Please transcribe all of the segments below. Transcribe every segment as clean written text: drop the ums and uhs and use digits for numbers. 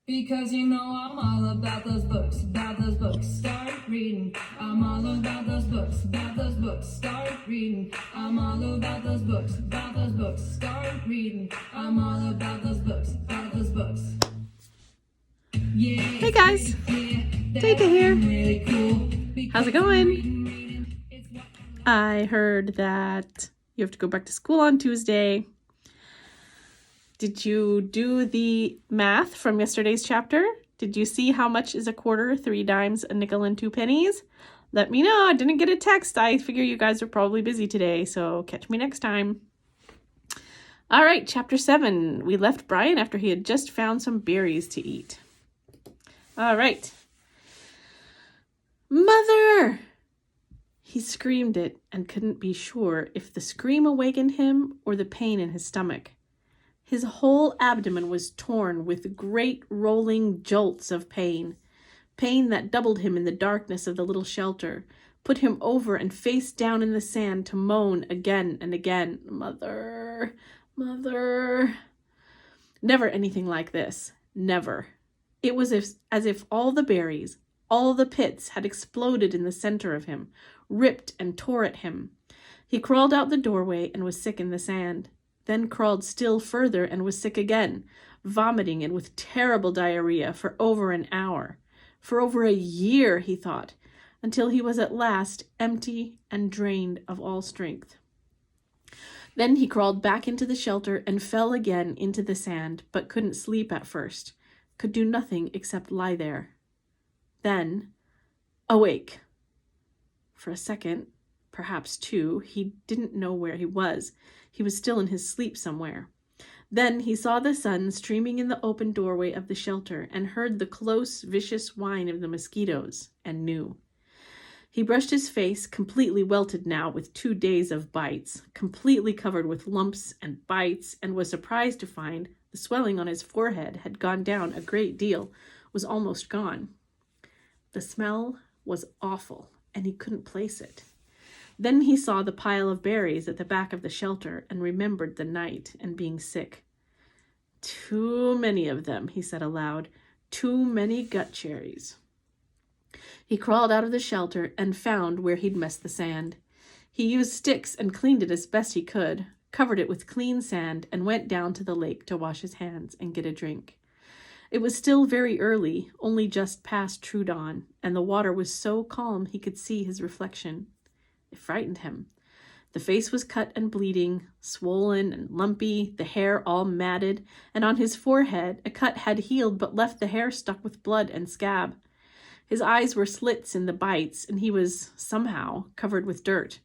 Because you know I'm all about those books, start reading. I'm all about those books, start reading. I'm all about those books, start reading. I'm all about those books, Yeah. Hey guys, Data here. Really cool. How's it going? I heard that you have to go back to school on Tuesday. Did you do the math from yesterday's chapter? Did you see how much is a quarter, 3 dimes, a nickel, and 2 pennies? Let me know. I didn't get a text. I figure you guys are probably busy today, so catch me next time. All right, chapter 7. We left Brian after he had just found some berries to eat. All right. Mother! He screamed it and couldn't be sure if the scream awakened him or the pain in his stomach. His whole abdomen was torn with great rolling jolts of pain that doubled him in the darkness of the little shelter, put him over and face down in the sand to moan again and again, "Mother, Mother." Never anything like this. Never. It was as if all the berries, all the pits had exploded in the center of him, ripped and tore at him. He crawled out the doorway and was sick in the sand. Then crawled still further and was sick again, vomiting and with terrible diarrhea for over an hour. For over a year, he thought, until he was at last empty and drained of all strength. Then he crawled back into the shelter and fell again into the sand, but couldn't sleep at first, could do nothing except lie there. Then, awake. For a second, perhaps 2, he didn't know where he was. He was still in his sleep somewhere. Then he saw the sun streaming in the open doorway of the shelter and heard the close, vicious whine of the mosquitoes, and knew. He brushed his face, completely welted now with 2 days of bites, completely covered with lumps and bites, and was surprised to find the swelling on his forehead had gone down a great deal, was almost gone. The smell was awful, and he couldn't place it. Then he saw the pile of berries at the back of the shelter and remembered the night and being sick. "Too many of them," he said aloud. "Too many gut cherries." He crawled out of the shelter and found where he'd messed the sand. He used sticks and cleaned it as best he could, covered it with clean sand, and went down to the lake to wash his hands and get a drink. It was still very early, only just past true dawn, and the water was so calm he could see his reflection. It frightened him. The face was cut and bleeding, swollen and lumpy, the hair all matted, and on his forehead a cut had healed but left the hair stuck with blood and scab. His eyes were slits in the bites, and he was, somehow, covered with dirt.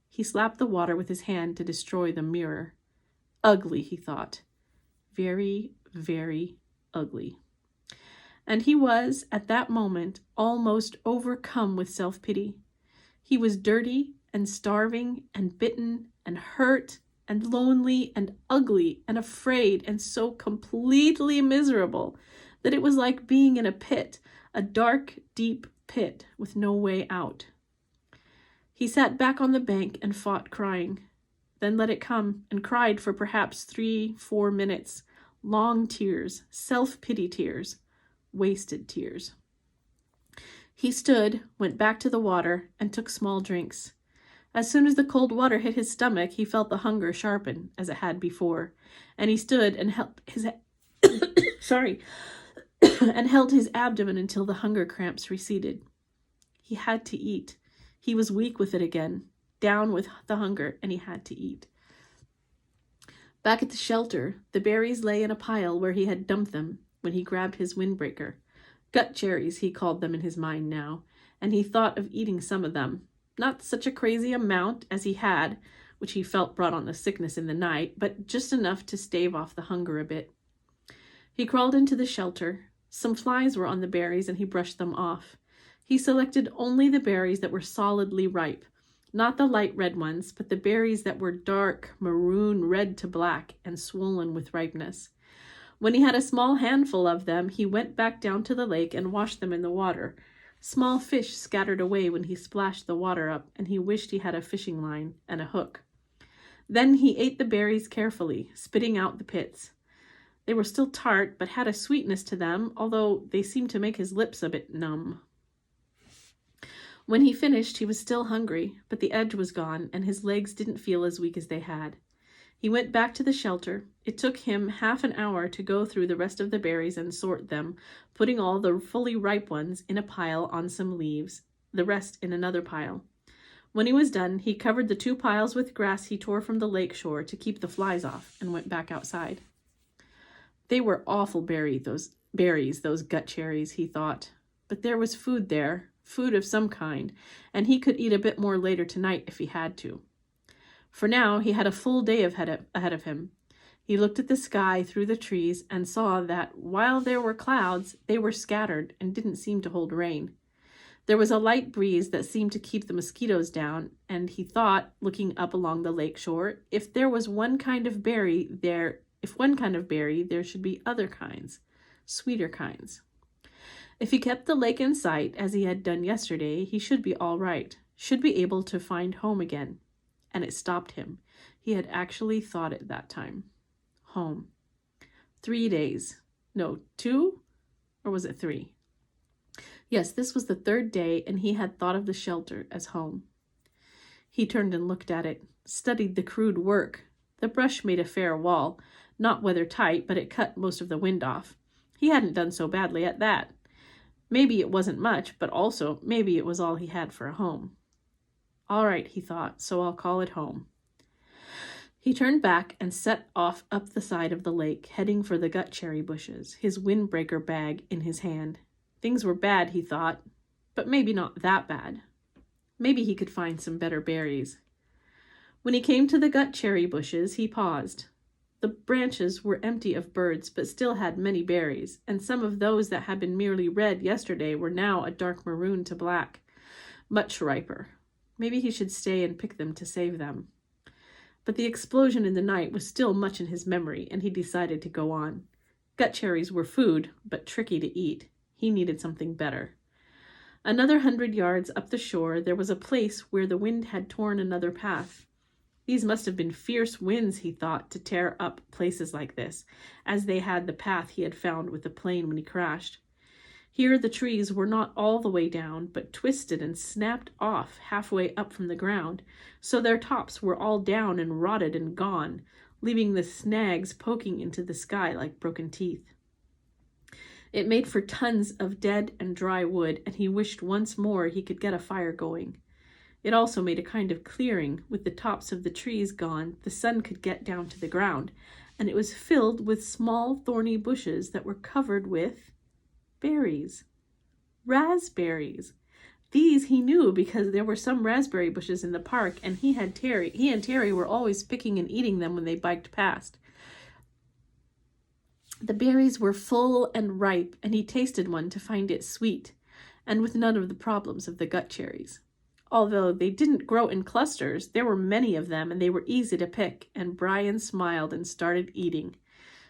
He slapped the water with his hand to destroy the mirror. Ugly, he thought. Very, very ugly. And he was, at that moment, almost overcome with self-pity. He was dirty and starving and bitten and hurt and lonely and ugly and afraid and so completely miserable that it was like being in a pit, a dark, deep pit with no way out. He sat back on the bank and fought crying, then let it come and cried for perhaps 3-4 minutes, long tears, self-pity tears, wasted tears. He stood, went back to the water, and took small drinks. As soon as the cold water hit his stomach, he felt the hunger sharpen, as it had before, and he stood and held his and held his abdomen until the hunger cramps receded. He had to eat. He was weak with it again, down with the hunger, and he had to eat. Back at the shelter, the berries lay in a pile where he had dumped them when he grabbed his windbreaker. Gut cherries, he called them in his mind now, and he thought of eating some of them. Not such a crazy amount as he had, which he felt brought on the sickness in the night, but just enough to stave off the hunger a bit. He crawled into the shelter. Some flies were on the berries, and he brushed them off. He selected only the berries that were solidly ripe, not the light red ones, but the berries that were dark maroon red to black and swollen with ripeness. When he had a small handful of them, he went back down to the lake and washed them in the water. Small fish scattered away when he splashed the water up, and he wished he had a fishing line and a hook. Then he ate the berries carefully, spitting out the pits. They were still tart, but had a sweetness to them, although they seemed to make his lips a bit numb. When he finished, he was still hungry, but the edge was gone, and his legs didn't feel as weak as they had. He went back to the shelter. It took him half an hour to go through the rest of the berries and sort them, putting all the fully ripe ones in a pile on some leaves, the rest in another pile. When he was done, he covered the 2 piles with grass he tore from the lake shore to keep the flies off, and went back outside. They were awful those gut cherries, he thought. But there was food there, food of some kind, and he could eat a bit more later tonight if he had to. For now, he had a full day ahead of him. He looked at the sky through the trees and saw that while there were clouds, they were scattered and didn't seem to hold rain. There was a light breeze that seemed to keep the mosquitoes down, and he thought, looking up along the lake shore, if one kind of berry, there should be other kinds, sweeter kinds. If he kept the lake in sight, as he had done yesterday, he should be all right, should be able to find home again. And it stopped him. He had actually thought it that time. Home. 3 days. No, 2? Or was it 3? Yes, this was the 3rd day, and he had thought of the shelter as home. He turned and looked at it, studied the crude work. The brush made a fair wall, not weather tight, but it cut most of the wind off. He hadn't done so badly at that. Maybe it wasn't much, but also maybe it was all he had for a home. All right, he thought, so I'll call it home. He turned back and set off up the side of the lake, heading for the gut cherry bushes, his windbreaker bag in his hand. Things were bad, he thought, but maybe not that bad. Maybe he could find some better berries. When he came to the gut cherry bushes, he paused. The branches were empty of birds, but still had many berries, and some of those that had been merely red yesterday were now a dark maroon to black, much riper. Maybe he should stay and pick them to save them. But the explosion in the night was still much in his memory, and he decided to go on. Gut cherries were food, but tricky to eat. He needed something better. Another 100 yards up the shore, there was a place where the wind had torn another path. These must have been fierce winds, he thought, to tear up places like this, as they had the path he had found with the plane when he crashed. Here the trees were not all the way down, but twisted and snapped off halfway up from the ground, so their tops were all down and rotted and gone, leaving the snags poking into the sky like broken teeth. It made for tons of dead and dry wood, and he wished once more he could get a fire going. It also made a kind of clearing. With the tops of the trees gone, the sun could get down to the ground, and it was filled with small thorny bushes that were covered with berries. Raspberries. These he knew because there were some raspberry bushes in the park, and he and Terry were always picking and eating them when they biked past. The berries were full and ripe, and he tasted one to find it sweet, and with none of the problems of the gut cherries. Although they didn't grow in clusters, there were many of them, and they were easy to pick, and Brian smiled and started eating.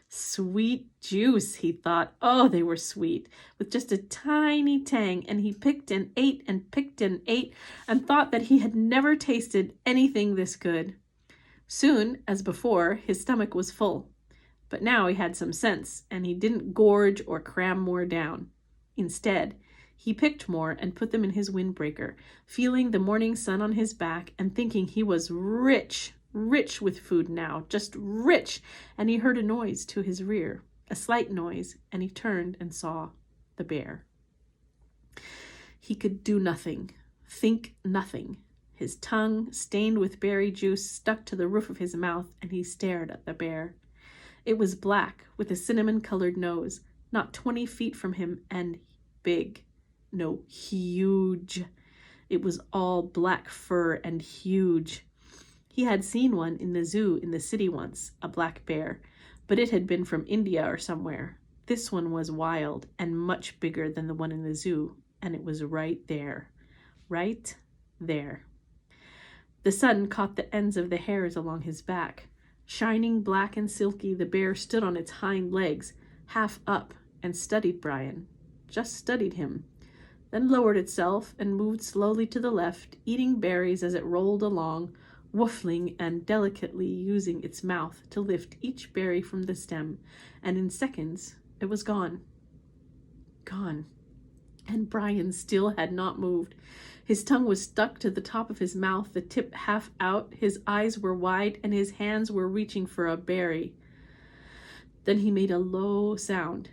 Sweet juice, he thought. Oh, they were sweet, with just a tiny tang, and he picked and ate and picked and ate, and thought that he had never tasted anything this good. Soon, as before, his stomach was full, but now he had some sense, and he didn't gorge or cram more down. Instead, he picked more and put them in his windbreaker, feeling the morning sun on his back and thinking he was rich with food now, just rich, and he heard a noise to his rear, a slight noise, and he turned and saw the bear. He could do nothing, think nothing. His tongue, stained with berry juice, stuck to the roof of his mouth, and he stared at the bear. It was black, with a cinnamon-colored nose, not 20 feet from him, and big. No, huge. It was all black fur and huge. He had seen one in the zoo in the city once, a black bear, but it had been from India or somewhere. This one was wild and much bigger than the one in the zoo, and it was right there. Right there. The sun caught the ends of the hairs along his back. Shining black and silky, the bear stood on its hind legs, half up, and studied Brian. Just studied him. Then lowered itself and moved slowly to the left, eating berries as it rolled along, woofling and delicately using its mouth to lift each berry from the stem, and in seconds it was gone. Gone. And Brian still had not moved. His tongue was stuck to the top of his mouth, the tip half out, his eyes were wide, and his hands were reaching for a berry. Then he made a low sound.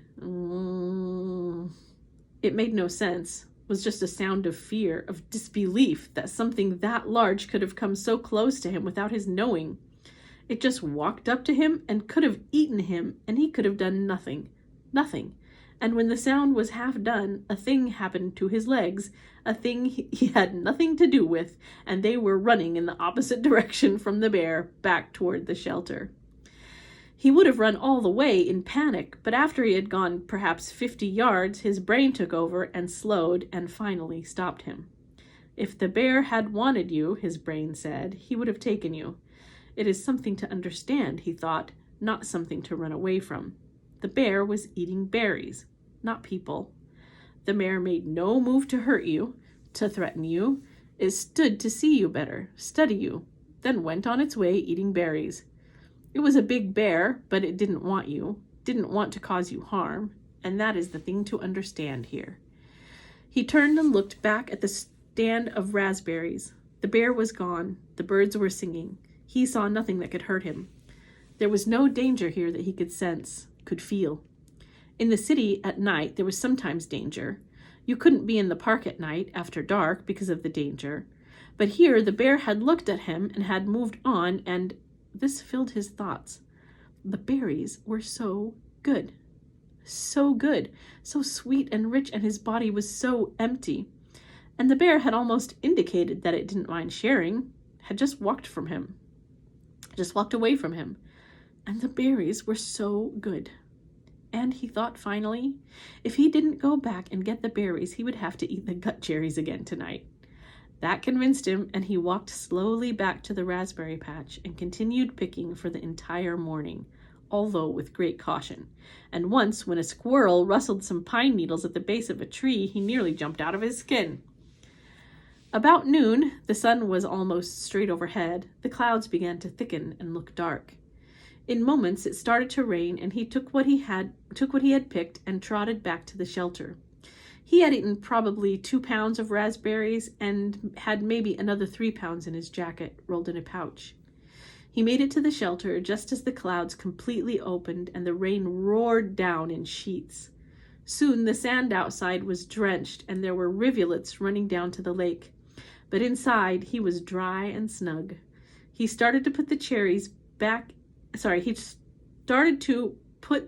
It made no sense. It was just a sound of fear, of disbelief that something that large could have come so close to him without his knowing. It just walked up to him and could have eaten him, and he could have done nothing. Nothing. And when the sound was half done, a thing happened to his legs, a thing he had nothing to do with, and they were running in the opposite direction from the bear, back toward the shelter. He would have run all the way in panic, but after he had gone perhaps 50 yards, his brain took over and slowed and finally stopped him. If the bear had wanted you, his brain said, he would have taken you. It is something to understand, he thought, not something to run away from. The bear was eating berries, not people. The bear made no move to hurt you, to threaten you. It stood to see you better, study you, then went on its way eating berries. It was a big bear, but it didn't want you, didn't want to cause you harm, and that is the thing to understand here. He turned and looked back at the stand of raspberries. The bear was gone. The birds were singing. He saw nothing that could hurt him. There was no danger here that he could sense, could feel. In the city at night, there was sometimes danger. You couldn't be in the park at night after dark because of the danger. But here the bear had looked at him and had moved on, and this filled his thoughts. The berries were so good. So good, so sweet and rich, and his body was so empty. And the bear had almost indicated that it didn't mind sharing, had just walked away from him. And the berries were so good. And he thought finally, if he didn't go back and get the berries, he would have to eat the gut cherries again tonight. That convinced him, and he walked slowly back to the raspberry patch and continued picking for the entire morning, although with great caution. And once, when a squirrel rustled some pine needles at the base of a tree, he nearly jumped out of his skin. About noon, the sun was almost straight overhead. The clouds began to thicken and look dark. In moments it started to rain, and he took what he had picked and trotted back to the shelter. He had eaten probably 2 pounds of raspberries and had maybe another 3 pounds in his jacket, rolled in a pouch. He made it to the shelter just as the clouds completely opened and the rain roared down in sheets. Soon the sand outside was drenched and there were rivulets running down to the lake. But inside he was dry and snug. He started to put the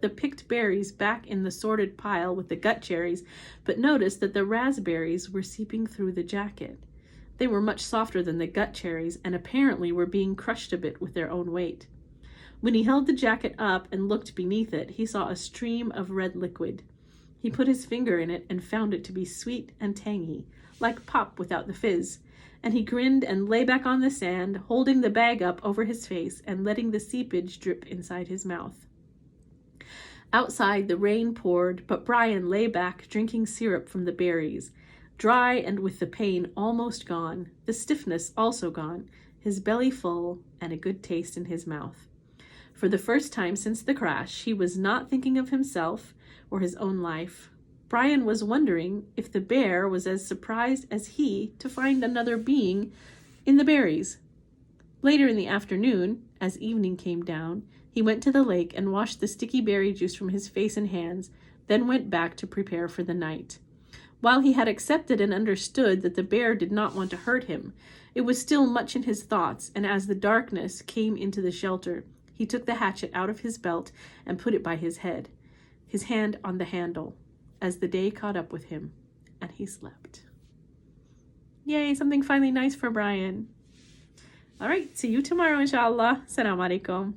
picked berries back in the sorted pile with the gut cherries, but noticed that the raspberries were seeping through the jacket. They were much softer than the gut cherries and apparently were being crushed a bit with their own weight. When he held the jacket up and looked beneath it, he saw a stream of red liquid. He put his finger in it and found it to be sweet and tangy, like pop without the fizz, and he grinned and lay back on the sand, holding the bag up over his face and letting the seepage drip inside his mouth. Outside, the rain poured, but Brian lay back, drinking syrup from the berries, dry and with the pain almost gone, the stiffness also gone, his belly full, and a good taste in his mouth. For the first time since the crash, he was not thinking of himself or his own life. Brian was wondering if the bear was as surprised as he to find another being in the berries. Later in the afternoon, as evening came down, he went to the lake and washed the sticky berry juice from his face and hands, then went back to prepare for the night. While he had accepted and understood that the bear did not want to hurt him, it was still much in his thoughts, and as the darkness came into the shelter, he took the hatchet out of his belt and put it by his head, his hand on the handle, as the day caught up with him, and he slept. Yay, something finally nice for Brian. All right, see you tomorrow, inshallah. Assalamu alaikum.